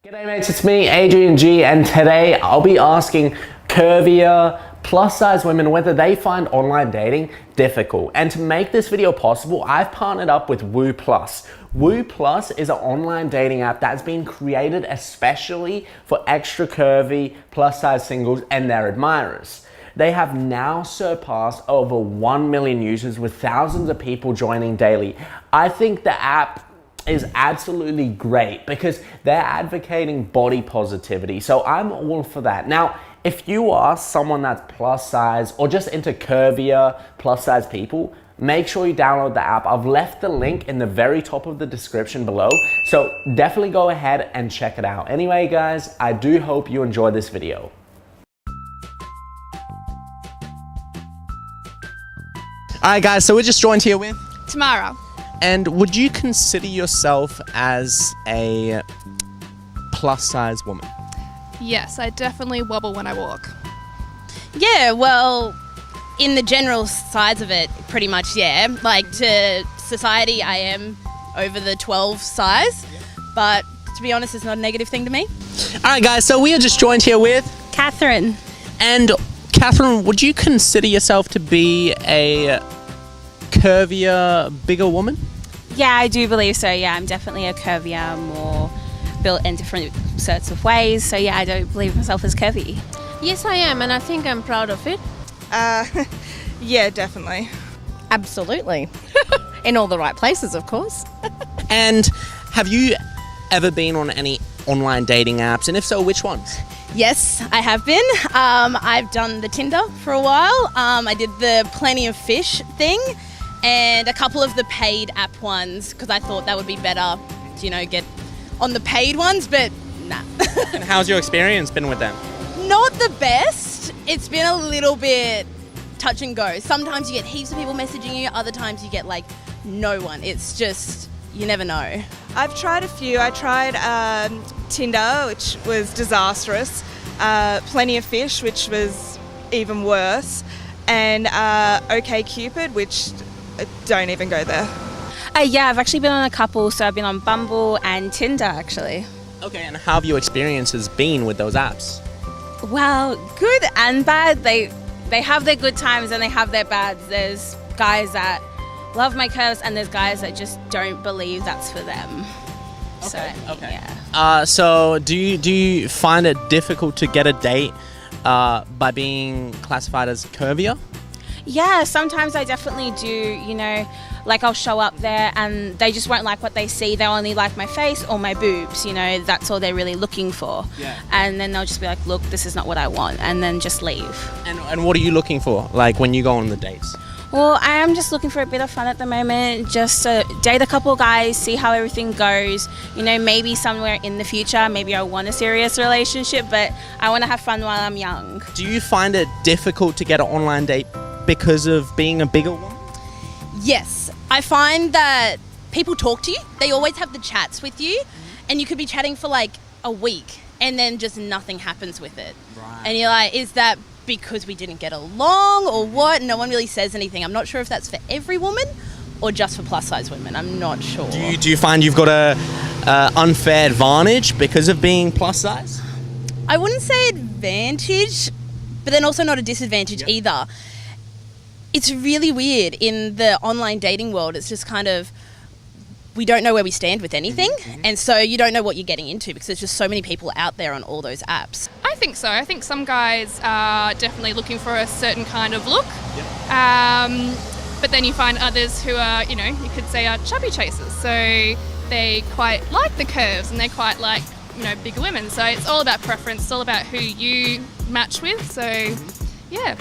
G'day mates, it's me, Adrian G, and today I'll be asking curvier, plus size women whether they find online dating difficult. And to make this video possible, I've partnered up with Woo Plus. Woo Plus is an online dating app that's been created especially for extra curvy, plus size singles and their admirers. They have now surpassed over 1 million users with thousands of people joining daily. I think the app is absolutely great because they're advocating body positivity. So I'm all for that. Now, if you are someone that's plus size or just into curvier plus size people, make sure you download the app. I've left the link in the very top of the description below. So definitely go ahead and check it out. Anyway, guys, I do hope you enjoyed this video. All right, guys, so we're just joined here with Tamara. And would you consider yourself as a plus size woman? Yes, I definitely wobble when I walk. Yeah, well, in the general size of it, pretty much, yeah. Like, to society, I am over the 12 size, but to be honest, it's not a negative thing to me. All right, guys, so we are just joined here with Catherine. And Catherine, would you consider yourself to be a curvier, bigger woman? Yeah, I do believe so. Yeah, I'm definitely a curvier, more built in different sorts of ways. So yeah, I don't believe myself as curvy. Yes, I am, and I think I'm proud of it. Yeah, definitely. Absolutely. In all the right places, of course. And have you ever been on any online dating apps? And if so, which ones? Yes, I have been. I've done the Tinder for a while. I did the Plenty of Fish thing and a couple of the paid app ones because I thought that would be better to, get on the paid ones, but nah. And how's your experience been with them? Not the best. It's been a little bit touch and go. Sometimes you get heaps of people messaging you, other times you get like no one. It's just, you never know. I've tried a few. I tried Tinder, which was disastrous, Plenty of Fish, which was even worse, and OkCupid, which don't even go there. Yeah, I've actually been on a couple. So I've been on Bumble and Tinder, actually. Okay, and how have your experiences been with those apps? Well, good and bad. They have their good times and they have their bads. There's guys that love my curves and there's guys that just don't believe that's for them. Okay. Yeah. So do you find it difficult to get a date by being classified as curvier? Yeah, sometimes I definitely do, like I'll show up there and they just won't like what they see. They'll only like my face or my boobs, that's all they're really looking for. Yeah. And then they'll just be like, look, this is not what I want, and then just leave. And what are you looking for, like when you go on the dates? Well, I am just looking for a bit of fun at the moment, just to date a couple guys, see how everything goes. Maybe somewhere in the future, maybe I want a serious relationship, but I want to have fun while I'm young. Do you find it difficult to get an online date because of being a bigger woman? Yes, I find that people talk to you. They always have the chats with you, and you could be chatting for like a week, and then just nothing happens with it. Right. And you're like, is that because we didn't get along or what? No one really says anything. I'm not sure if that's for every woman or just for plus size women. I'm not sure. Do you find you've got a unfair advantage because of being plus size? I wouldn't say advantage, but then also not a disadvantage either. It's really weird in the online dating world. It's just kind of, we don't know where we stand with anything. And so you don't know what you're getting into because there's just so many people out there on all those apps. I think so. I think some guys are definitely looking for a certain kind of look. But then you find others who are, you could say are chubby chasers. So they quite like the curves and they quite like, bigger women. So it's all about preference. It's all about who you match with. So, yeah.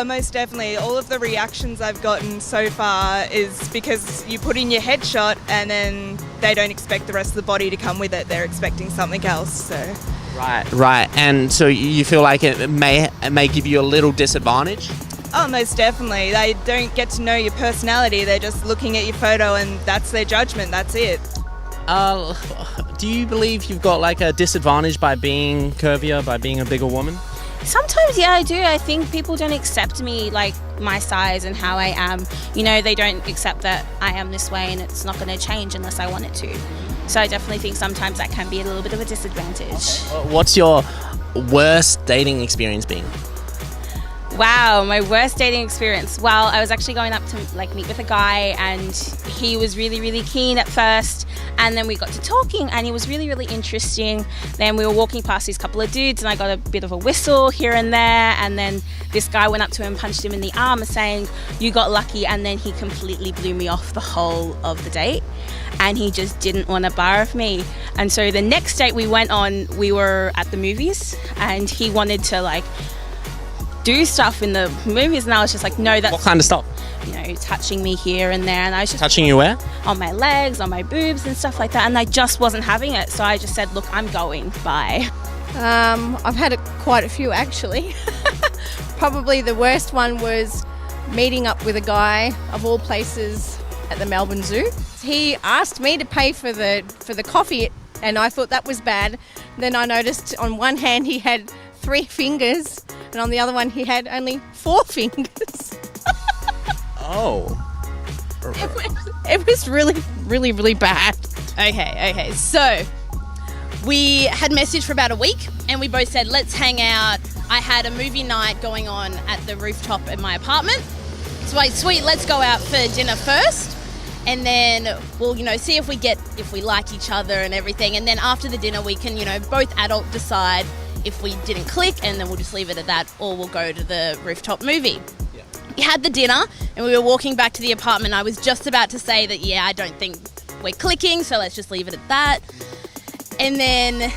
Most definitely. All of the reactions I've gotten so far is because you put in your headshot and then they don't expect the rest of the body to come with it. They're expecting something else. So. Right. And so you feel like it may give you a little disadvantage? Oh, most definitely. They don't get to know your personality. They're just looking at your photo and that's their judgment. That's it. Do you believe you've got like a disadvantage by being curvier, by being a bigger woman? Sometimes, yeah, I do. I think people don't accept me like my size and how I am. They don't accept that I am this way and it's not going to change unless I want it to. So I definitely think sometimes that can be a little bit of a disadvantage. What's your worst dating experience been? Wow, my worst dating experience. Well, I was actually going up to like meet with a guy, and he was really, really keen at first. And then we got to talking, and he was really, really interesting. Then we were walking past these couple of dudes, and I got a bit of a whistle here and there. And then this guy went up to him and punched him in the arm, saying, "You got lucky." And then he completely blew me off the whole of the date, and he just didn't want a bar of me. And so the next date we went on, we were at the movies, and he wanted to like do stuff in the movies, and I was just like, no, that's What kind of stuff? you know, touching me here and there, and I was just Touching you where? on my legs, on my boobs and stuff like that, and I just wasn't having it. So I just said, look, I'm going, bye. I've had quite a few actually. Probably the worst one was meeting up with a guy of all places at the Melbourne Zoo. He asked me to pay for the coffee, and I thought that was bad. Then I noticed on one hand he had 3 fingers, and on the other one he had only 4 fingers. Oh. It was really, really, really bad. Okay. So we had messaged for about a week, and we both said, let's hang out. I had a movie night going on at the rooftop at my apartment. So like, sweet, let's go out for dinner first, and then we'll, see if we like each other and everything. And then after the dinner, we can, both adult decide if we didn't click, and then we'll just leave it at that, or we'll go to the rooftop movie. Yeah. We had the dinner, and we were walking back to the apartment. I was just about to say that, I don't think we're clicking, so let's just leave it at that. And then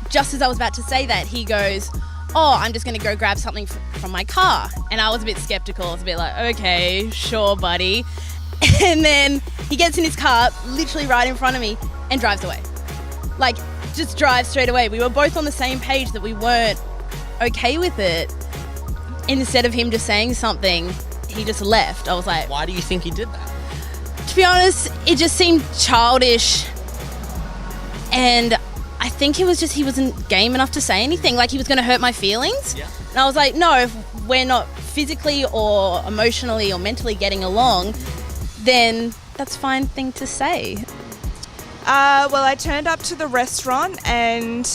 just as I was about to say that, he goes, oh, I'm just going to go grab something from my car. And I was a bit skeptical. I was a bit like, okay, sure, buddy. And then he gets in his car, literally right in front of me, and drives away. Like, just drives straight away. We were both on the same page that we weren't okay with it. Instead of him just saying something, he just left. I was like, Why do you think he did that? to be honest, it just seemed childish. And I think it was just he wasn't game enough to say anything. Like, he was going to hurt my feelings. Yeah. And I was like, no, if we're not physically or emotionally or mentally getting along, then that's a fine thing to say. Well, I turned up to the restaurant, and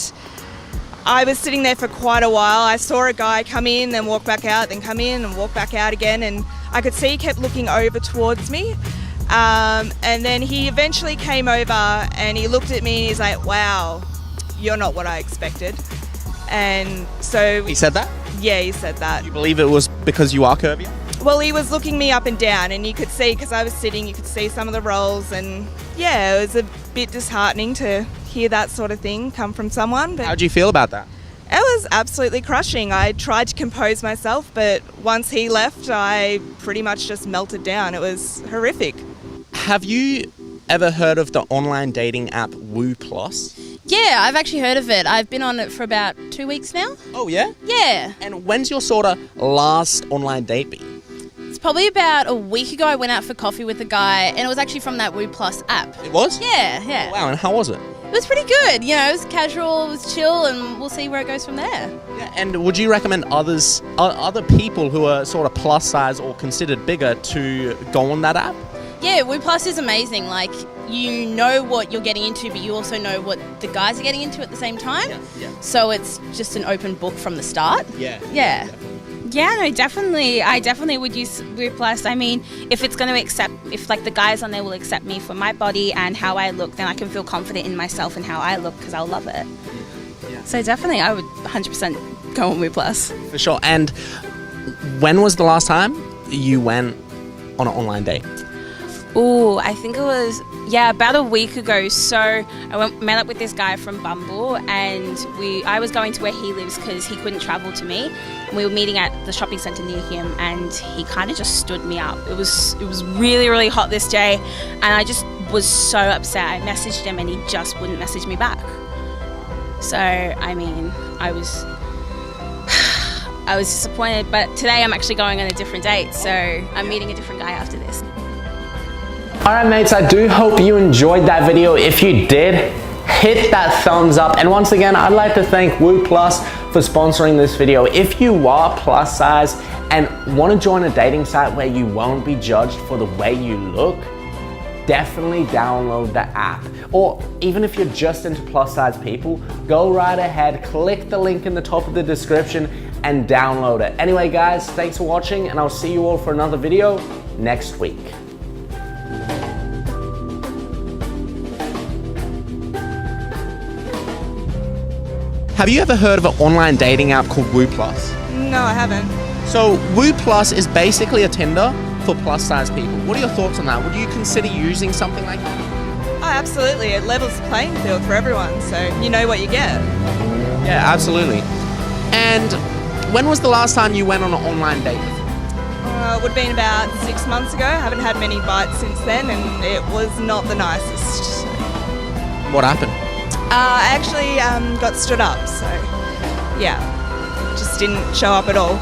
I was sitting there for quite a while. I saw a guy come in, then walk back out, then come in and walk back out again, and I could see he kept looking over towards me. And then he eventually came over, and he looked at me, and he's like, wow, you're not what I expected. And so... He said that? Yeah, he said that. Do you believe it was because you are curvier? Well, he was looking me up and down, and you could see, because I was sitting, you could see some of the rolls, and yeah, it was a bit disheartening to hear that sort of thing come from someone. But How do you feel about that? it was absolutely crushing. I tried to compose myself, but once he left, I pretty much just melted down. It was horrific. Have you ever heard of the online dating app Woo Plus? Yeah, I've actually heard of it. I've been on it for about 2 weeks now. Oh, yeah? Yeah. And when's your sort of last online date been? It's probably about a week ago I went out for coffee with a guy, and it was actually from that Woo Plus app. It was? Yeah. Wow, and how was it? It was pretty good. It was casual, it was chill, and we'll see where it goes from there. Yeah, and would you recommend other people who are sort of plus size or considered bigger to go on that app? Yeah, Woo Plus is amazing. Like, you know what you're getting into, but you also know what the guys are getting into at the same time. Yeah. So it's just an open book from the start. Yeah. Yeah. Yeah, no, definitely. I definitely would use Woo Plus. I mean, if it's going to if like the guys on there will accept me for my body and how I look, then I can feel confident in myself and how I look, because I'll love it. Yeah. So definitely, I would 100% go on Woo Plus. For sure. And when was the last time you went on an online date? Ooh, I think it was, about a week ago. So I met up with this guy from Bumble, and I was going to where he lives because he couldn't travel to me. And we were meeting at the shopping centre near him, and he kind of just stood me up. It was really, really hot this day, and I just was so upset. I messaged him, and he just wouldn't message me back. So, I mean, I was disappointed, but today I'm actually going on a different date, so I'm meeting a different guy after this. Alright mates, I do hope you enjoyed that video. If you did, hit that thumbs up. And once again, I'd like to thank Woo Plus for sponsoring this video. If you are plus size and want to join a dating site where you won't be judged for the way you look, definitely download the app. Or even if you're just into plus size people, go right ahead, click the link in the top of the description and download it. Anyway guys, thanks for watching and I'll see you all for another video next week. Have you ever heard of an online dating app called Woo Plus? No, I haven't. So Woo Plus is basically a Tinder for plus size people. What are your thoughts on that? Would you consider using something like that? Oh, absolutely. It levels the playing field for everyone, so you know what you get. Yeah, absolutely. And when was the last time you went on an online date? It would have been about 6 months ago. I haven't had many bites since then, and it was not the nicest. What happened? I actually got stood up, so yeah, just didn't show up at all.